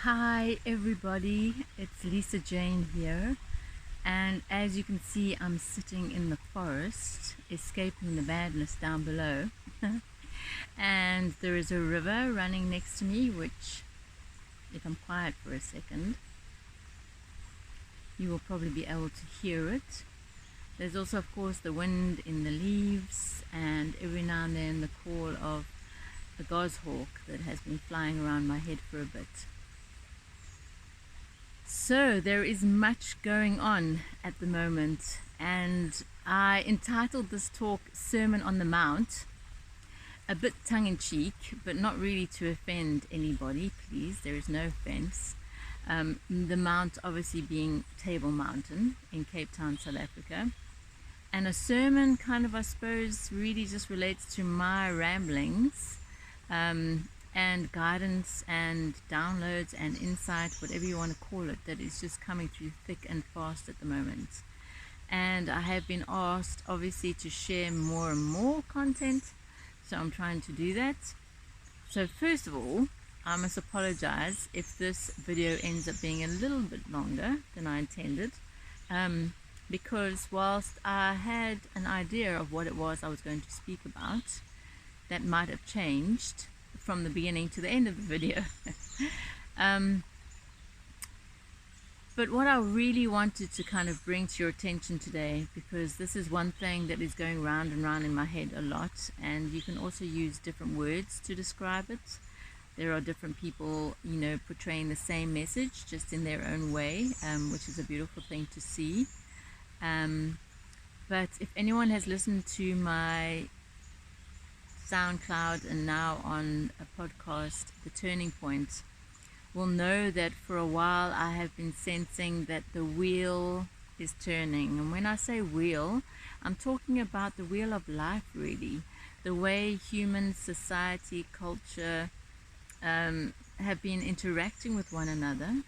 Hi everybody, it's Lisa Jane here, and as you can see I'm sitting in the forest escaping the madness down below and there is a river running next to me, which if I'm quiet for a second you will probably be able to hear it. There's also of course the wind in the leaves and every now and then the call of a goshawk that has been flying around my head for a bit. So there is much going on at the moment, and I entitled this talk Sermon on the Mount, a bit tongue-in-cheek, but not really to offend anybody, please, there is no offense. The mount obviously being Table Mountain in Cape Town, South Africa. And a sermon kind of, I suppose, really just relates to my ramblings and guidance and downloads and insight, whatever you want to call it, that is just coming through thick and fast at the moment. And I have been asked obviously to share more and more content, so I'm trying to do that. So first of all, I must apologize if this video ends up being a little bit longer than I intended, because whilst I had an idea of what it was I was going to speak about, that might have changed from the beginning to the end of the video. But what I really wanted to kind of bring to your attention today, because this is one thing that is going round and round in my head a lot, and you can also use different words to describe it. There are different people, you know, portraying the same message just in their own way, which is a beautiful thing to see. But if anyone has listened to my SoundCloud and now on a podcast, The Turning Point, will know that for a while I have been sensing that the wheel is turning. And when I say wheel, I'm talking about the wheel of life, really. The way human society, culture have been interacting with one another,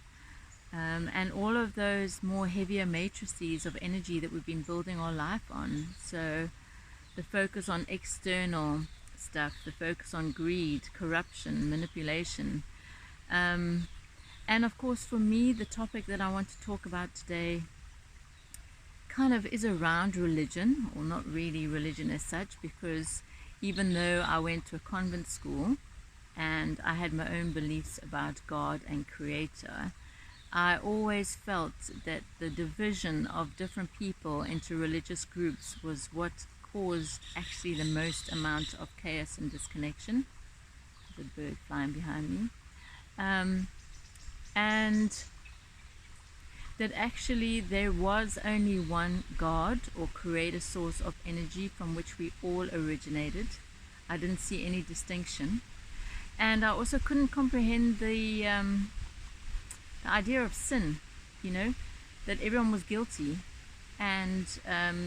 and all of those more heavier matrices of energy that we've been building our life on. So the focus on external stuff, the focus on greed, corruption, manipulation. And of course for me, the topic that I want to talk about today kind of is around religion, or not really religion as such, because even though I went to a convent school and I had my own beliefs about God and Creator, I always felt that the division of different people into religious groups was what caused actually the most amount of chaos and disconnection. The bird flying behind me. And that actually there was only one God or creator source of energy from which we all originated. I didn't see any distinction. And I also couldn't comprehend the idea of sin, you know, that everyone was guilty, and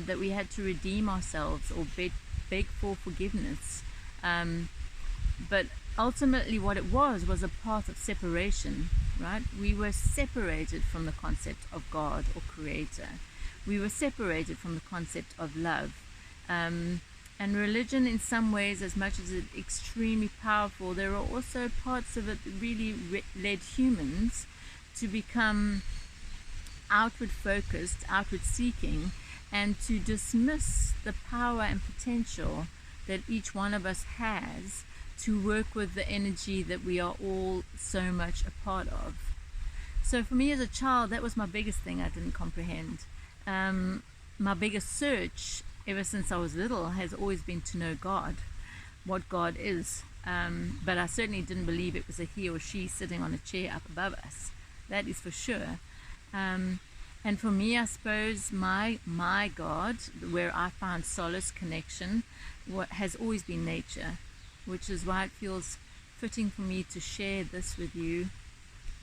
that we had to redeem ourselves or beg for forgiveness. But ultimately what it was a path of separation, right? We were separated from the concept of God or Creator. We were separated from the concept of love. And religion, in some ways, as much as it's extremely powerful, there are also parts of it that really led humans to become outward focused, outward seeking, and to dismiss the power and potential that each one of us has to work with the energy that we are all so much a part of. So for me as a child, that was my biggest thing I didn't comprehend. My biggest search ever since I was little has always been to know God, what God is. But I certainly didn't believe it was a he or she sitting on a chair up above us. That is for sure. And for me, I suppose my God, where I found solace, connection, has always been nature, which is why it feels fitting for me to share this with you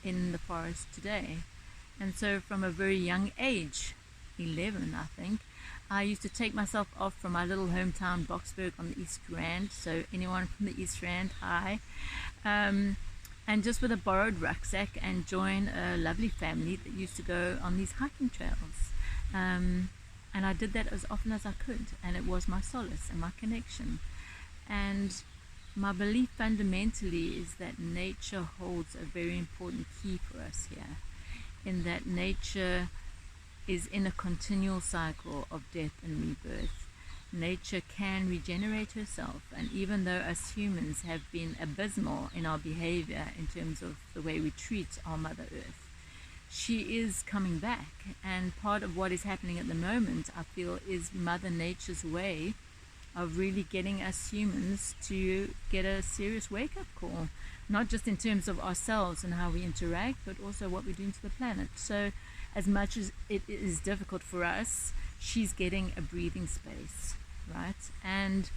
in the forest today. And so from a very young age, 11 I think, I used to take myself off from my little hometown Boksburg on the East Rand. So anyone from the East Rand, hi. And just with a borrowed rucksack and join a lovely family that used to go on these hiking trails. And I did that as often as I could, and it was my solace and my connection. And My belief fundamentally is that nature holds a very important key for us here, in that nature is in a continual cycle of death and rebirth. Nature can regenerate herself, and even though us humans have been abysmal in our behavior in terms of the way we treat our Mother Earth, she is coming back. And part of what is happening at the moment, I feel, is Mother Nature's way of really getting us humans to get a serious wake-up call, not just in terms of ourselves and how we interact, but also what we're doing to the planet. So as much as it is difficult for us, she's getting a breathing space, right? And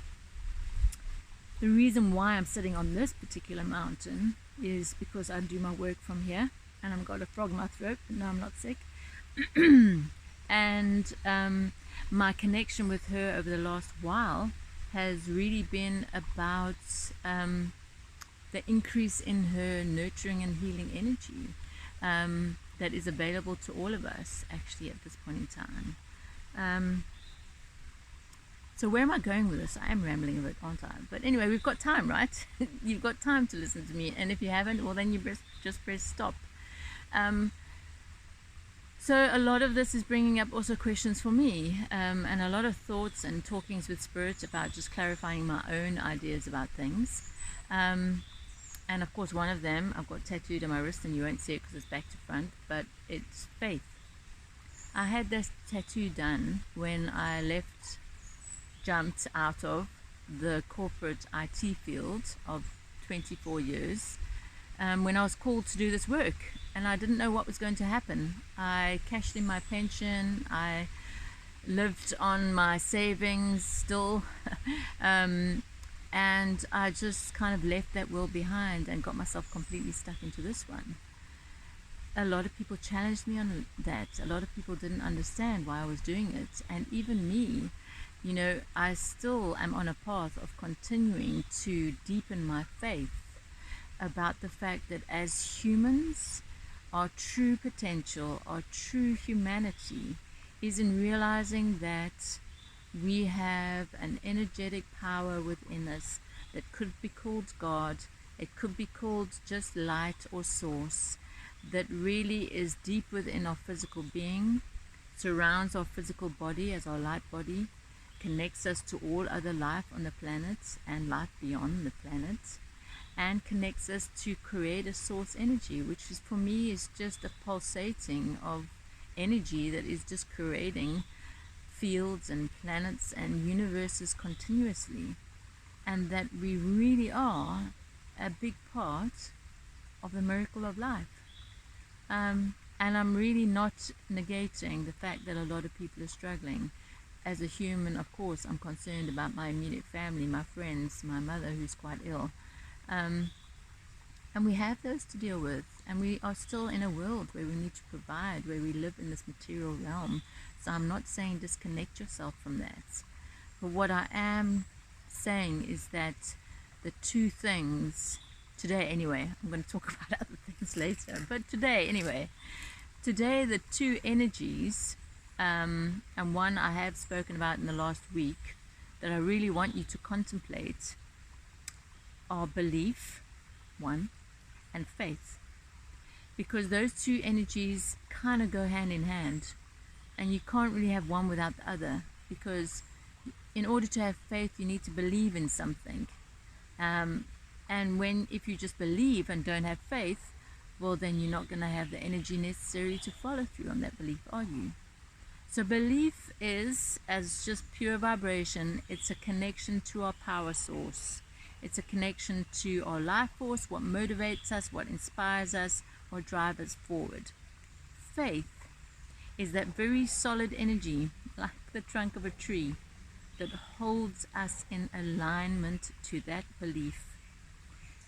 the reason why I'm sitting on this particular mountain is because I do my work from here, and I've got a frog in my throat, but no, I'm not sick. And my connection with her over the last while has really been about the increase in her nurturing and healing energy that is available to all of us actually at this point in time. So where am I going with this? I am rambling a bit, aren't I? But anyway, we've got time, right? You've got time to listen to me, and if you haven't, well, then you just press stop. So a lot of this is bringing up also questions for me, and a lot of thoughts and talkings with Spirit about just clarifying my own ideas about things. And of course, one of them I've got tattooed on my wrist, and you won't see it because it's back to front, but it's faith. I had this tattoo done when I jumped out of the corporate IT field of 24 years, when I was called to do this work, and I didn't know what was going to happen. I cashed in my pension, I lived on my savings still, and I just kind of left that world behind and got myself completely stuck into this one. A lot of people challenged me on that. A lot of people didn't understand why I was doing it, and even me, you know, I still am on a path of continuing to deepen my faith about the fact that as humans, our true potential, our true humanity is in realizing that we have an energetic power within us that could be called God, it could be called just light or source, that really is deep within our physical being, surrounds our physical body as our light body, connects us to all other life on the planet and life beyond the planet, and connects us to create a source energy, which is, for me, is just a pulsating of energy that is just creating fields and planets and universes continuously, and that we really are a big part of the miracle of life. And I'm really not negating the fact that a lot of people are struggling. As a human, of course, I'm concerned about my immediate family, my friends, my mother who's quite ill. And we have those to deal with, and we are still in a world where we need to provide, where we live in this material realm. So I'm not saying disconnect yourself from that, but what I am saying is that the two things today, anyway, I'm going to talk about other things later, but today the two energies, and one I have spoken about in the last week that I really want you to contemplate, are belief, one, and faith, because those two energies kind of go hand in hand, and you can't really have one without the other, because in order to have faith you need to believe in something, and if you just believe and don't have faith, well, then you're not going to have the energy necessary to follow through on that belief, are you? So belief is, as just pure vibration, it's a connection to our power source. It's a connection to our life force, what motivates us, what inspires us, what drives us forward. Faith is that very solid energy, like the trunk of a tree, that holds us in alignment to that belief.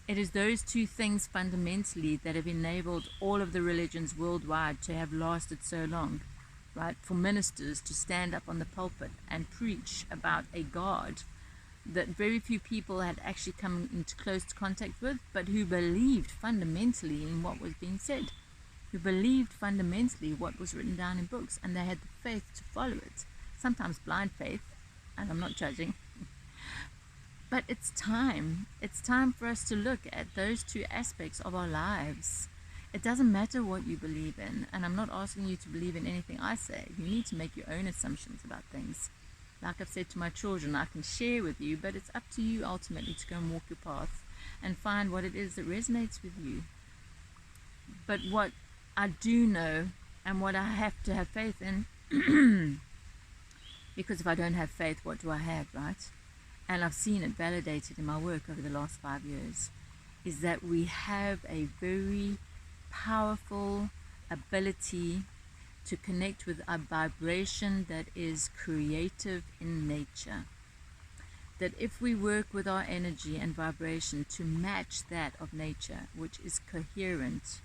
It is those two things fundamentally that have enabled all of the religions worldwide to have lasted so long, right? For ministers to stand up on the pulpit and preach about a God that very few people had actually come into close contact with, but who believed fundamentally in what was being said, who believed fundamentally what was written down in books, and they had the faith to follow it, sometimes blind faith, and I'm not judging, But it's time. It's time for us to look at those two aspects of our lives. It doesn't matter what you believe in, and I'm not asking you to believe in anything I say. You need to make your own assumptions about things. Like I've said to my children, I can share with you, but it's up to you ultimately to go and walk your path and find what it is that resonates with you. But what I do know, and what I have to have faith in, because if I don't have faith, what do I have, right? And I've seen it validated in my work over the last 5 years, is that we have a very powerful ability to connect with a vibration that is creative in nature. That if we work with our energy and vibration to match that of nature, which is coherent,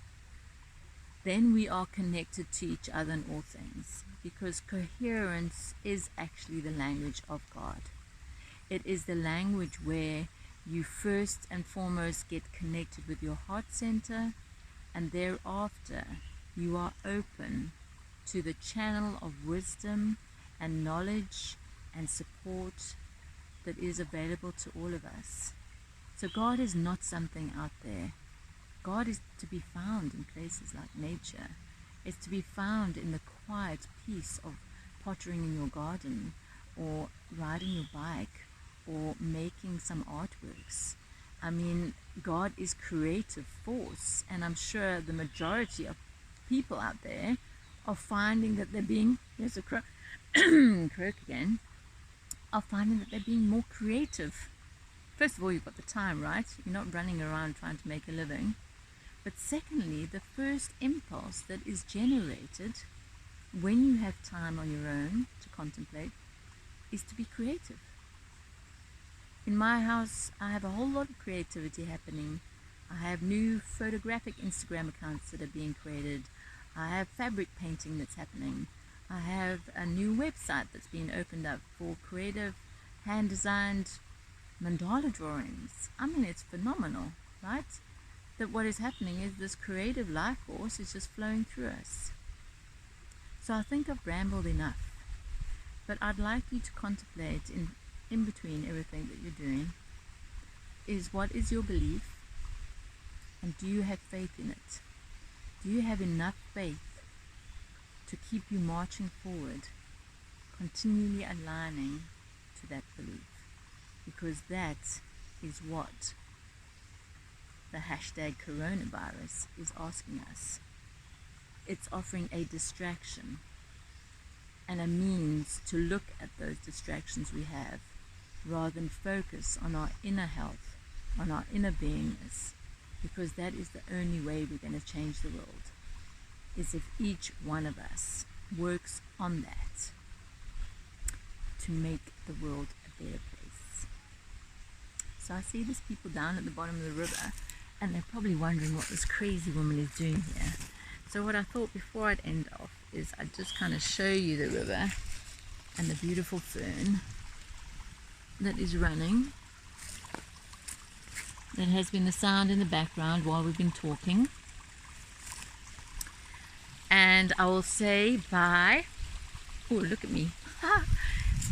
then we are connected to each other in all things, because coherence is actually the language of God. It is the language where you first and foremost get connected with your heart center, and thereafter you are open to the channel of wisdom and knowledge and support that is available to all of us. So God is not something out there. God is to be found in places like nature. It's to be found in the quiet peace of pottering in your garden, or riding your bike, or making some artworks. I mean, God is creative force, and I'm sure the majority of people out there are finding that they're being, there's a croak again, are finding that they're being more creative. First of all, you've got the time, right? You're not running around trying to make a living. But secondly, the first impulse that is generated when you have time on your own to contemplate is to be creative. In my house, I have a whole lot of creativity happening. I have new photographic Instagram accounts that are being created. I have fabric painting that's happening. I have a new website that's being opened up for creative, hand-designed mandala drawings. I mean, it's phenomenal, right? That what is happening is this creative life force is just flowing through us. So I think I've rambled enough, but I'd like you to contemplate in between everything that you're doing is, what is your belief, and do you have faith in it? Do you have enough faith to keep you marching forward, continually aligning to that belief? Because that is what the hashtag coronavirus is asking us. It's offering a distraction and a means to look at those distractions we have, rather than focus on our inner health, on our inner beingness, because that is the only way we're going to change the world, is if each one of us works on that to make the world a better place. So I see these people down at the bottom of the river, and they're probably wondering what this crazy woman is doing here. So what I thought before I'd end off is I'd just kind of show you the river and the beautiful fern that is running, that has been the sound in the background while we've been talking. And I will say bye. Oh, look at me.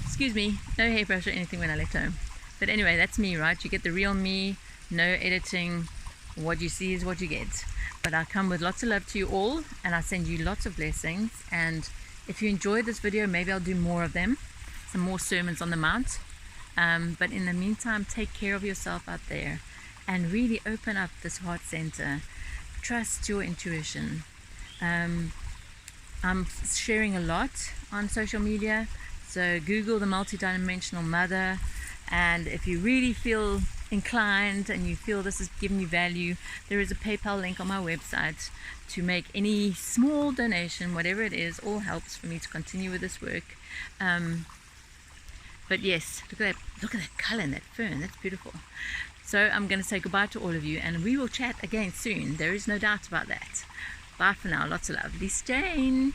Excuse me, no hairbrush or anything when I left home. But anyway, that's me, right? You get the real me, no editing. What you see is what you get. But I come with lots of love to you all, and I send you lots of blessings. And if you enjoyed this video, maybe I'll do more of them, some more sermons on the mount. But in the meantime, take care of yourself out there and really open up this heart center. Trust your intuition. I'm sharing a lot on social media, so Google the multidimensional mother, and if you really feel inclined and you feel this is giving you value, there is a PayPal link on my website to make any small donation, whatever it is. All helps for me to continue with this work. But yes, look at that color in that fern. That's beautiful. So I'm going to say goodbye to all of you, and we will chat again soon. There is no doubt about that. Bye for now. Lots of love. This is Jane.